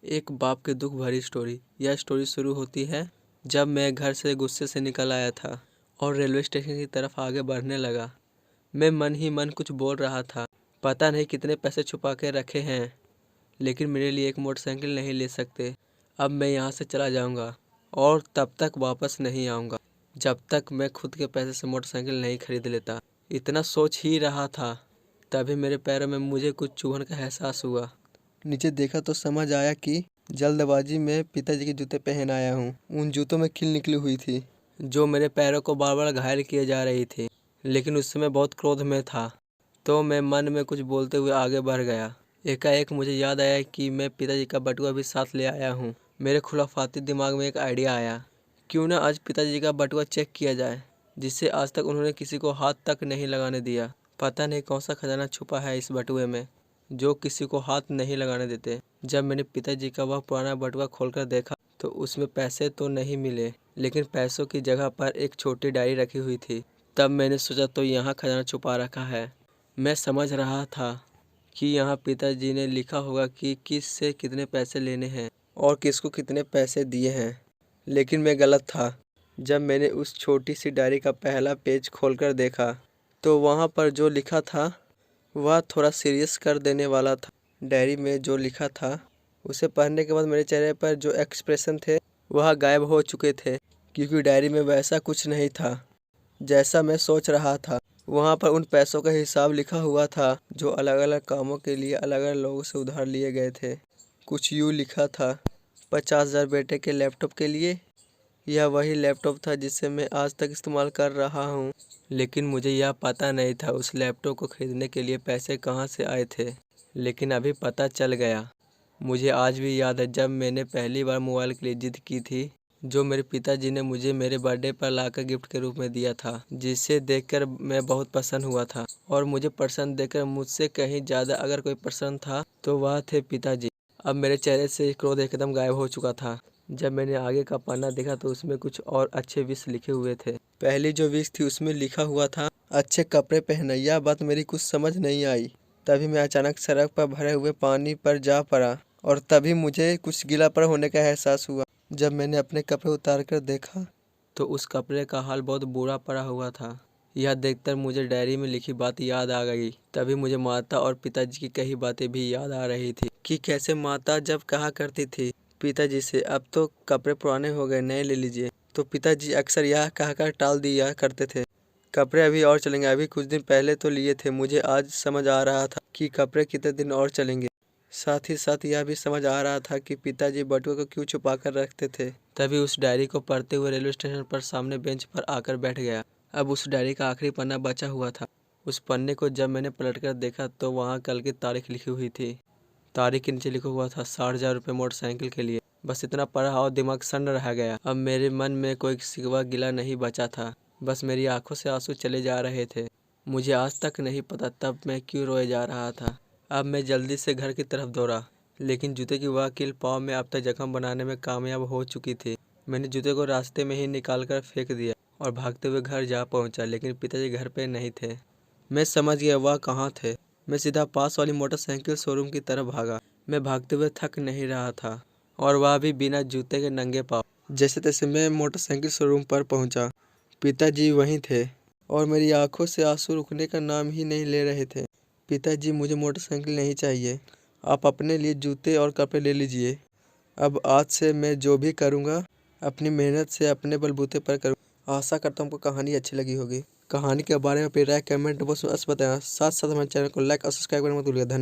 एक बाप की दुख भरी स्टोरी। यह स्टोरी शुरू होती है जब मैं घर से गुस्से से निकल आया था और रेलवे स्टेशन की तरफ आगे बढ़ने लगा। मैं मन ही मन कुछ बोल रहा था, पता नहीं कितने पैसे छुपा के रखे हैं, लेकिन मेरे लिए एक मोटरसाइकिल नहीं ले सकते। अब मैं यहाँ से चला जाऊँगा और तब तक वापस नहीं आऊँगा जब तक मैं खुद के पैसे से मोटरसाइकिल नहीं खरीद लेता। इतना सोच ही रहा था, तभी मेरे पैरों में मुझे कुछ चुभन का एहसास हुआ। नीचे देखा तो समझ आया कि जल्दबाजी में पिताजी के जूते पहन आया हूँ। उन जूतों में कील निकली हुई थी जो मेरे पैरों को बार बार घायल किए जा रही थी, लेकिन उस समय बहुत क्रोध में था तो मैं मन में कुछ बोलते हुए आगे बढ़ गया। एकाएक मुझे याद आया कि मैं पिताजी का बटुआ भी साथ ले आया हूँ। मेरे खुराफाती दिमाग में एक आइडिया आया, क्यों ना आज पिताजी का बटुआ चेक किया जाए, जिससे आज तक उन्होंने किसी को हाथ तक नहीं लगाने दिया। पता नहीं कौन सा खजाना छुपा है इस बटुए में जो किसी को हाथ नहीं लगाने देते। जब मैंने पिताजी का वह पुराना बटुआ खोलकर देखा तो उसमें पैसे तो नहीं मिले, लेकिन पैसों की जगह पर एक छोटी डायरी रखी हुई थी। तब मैंने सोचा तो यहाँ खजाना छुपा रखा है। मैं समझ रहा था कि यहाँ पिताजी ने लिखा होगा कि किस से कितने पैसे लेने हैं और किसको कितने पैसे दिए हैं, लेकिन मैं गलत था। जब मैंने उस छोटी सी डायरी का पहला पेज खोलकर देखा तो वहाँ पर जो लिखा था वह थोड़ा सीरियस कर देने वाला था। डायरी में जो लिखा था उसे पढ़ने के बाद मेरे चेहरे पर जो एक्सप्रेशन थे वह गायब हो चुके थे, क्योंकि डायरी में वैसा कुछ नहीं था जैसा मैं सोच रहा था। वहाँ पर उन पैसों का हिसाब लिखा हुआ था जो अलग अलग कामों के लिए अलग अलग लोगों से उधार लिए गए थे। कुछ यूँ लिखा था, 50,000 बेटे के लैपटॉप के लिए। यह वही लैपटॉप था जिसे मैं आज तक इस्तेमाल कर रहा हूँ, लेकिन मुझे यह पता नहीं था उस लैपटॉप को खरीदने के लिए पैसे कहाँ से आए थे। लेकिन अभी पता चल गया। मुझे आज भी याद है जब मैंने पहली बार मोबाइल के लिए जिद की थी, जो मेरे पिताजी ने मुझे मेरे बर्थडे पर लाकर गिफ्ट के रूप में दिया था, जिसे देखकर मैं बहुत प्रसन्न हुआ था। और मुझे प्रसन्न देखकर मुझसे कहीं ज़्यादा अगर कोई प्रसन्न था तो वह थे पिताजी। अब मेरे चेहरे से क्रोध एकदम गायब हो चुका था। जब मैंने आगे का पन्ना देखा तो उसमें कुछ और अच्छे विश लिखे हुए थे। पहली जो विश थी उसमें लिखा हुआ था, अच्छे कपड़े पहनना। यह बात मेरी कुछ समझ नहीं आई। तभी मैं अचानक सड़क पर भरे हुए पानी पर जा पड़ा और तभी मुझे कुछ गीलापन होने का एहसास हुआ। जब मैंने अपने कपड़े उतार कर देखा तो उस कपड़े का हाल बहुत बुरा पड़ा हुआ था। यह देखकर मुझे डायरी में लिखी बात याद आ गई। तभी मुझे माता और पिताजी की कही बातें भी याद आ रही थी कि कैसे माता जब कहा करती थी पिताजी से, अब तो कपड़े पुराने हो गए, नए ले लीजिए, तो पिताजी अक्सर यह कहकर टाल दिया करते थे, कपड़े अभी और चलेंगे, अभी कुछ दिन पहले तो लिए थे। मुझे आज समझ आ रहा था कि कपड़े कितने दिन और चलेंगे। साथ ही साथ यह भी समझ आ रहा था कि पिताजी बटुए को क्यों छुपा कर रखते थे। तभी उस डायरी को पढ़ते हुए रेलवे स्टेशन पर सामने बेंच पर आकर बैठ गया। अब उस डायरी का आखिरी पन्ना बचा हुआ था। उस पन्ने को जब मैंने पलटकर देखा तो वहाँ कल की तारीख लिखी हुई थी। तारीख के नीचे लिखा हुआ था 60,000 रुपये मोटरसाइकिल के लिए। बस इतना पढ़ा और दिमाग सन्न रह गया। अब मेरे मन में कोई सिकवा गिला नहीं बचा था, बस मेरी आंखों से आंसू चले जा रहे थे। मुझे आज तक नहीं पता तब मैं क्यों रोए जा रहा था। अब मैं जल्दी से घर की तरफ दौड़ा, लेकिन जूते की वह कील पाँव में अब तक जख्म बनाने में कामयाब हो चुकी थी। मैंने जूते को रास्ते में ही निकाल कर फेंक दिया और भागते हुए घर जा पहुंचा, लेकिन पिताजी घर पे नहीं थे। मैं समझ गया वह कहाँ थे। मैं सीधा पास वाली मोटरसाइकिल शोरूम की तरफ भागा। मैं भागते हुए थक नहीं रहा था और वह भी बिना जूते के नंगे पाँव। जैसे तैसे मैं मोटरसाइकिल शोरूम पर पहुंचा। पिताजी वहीं थे और मेरी आंखों से आंसू रुकने का नाम ही नहीं ले रहे थे। पिताजी, मुझे मोटरसाइकिल नहीं चाहिए, आप अपने लिए जूते और कपड़े ले लीजिए। अब आज से मैं जो भी करूँगा अपनी मेहनत से अपने बलबूते पर करूँ। आशा करता हूँ आपको कहानी अच्छी लगी होगी। कहानी के बारे में अपनी राय कमेंट बॉक्स में अवश्य बताएं। साथ साथ हमारे चैनल को लाइक और सब्सक्राइब करना मत भूलिएगा। धन्यवाद।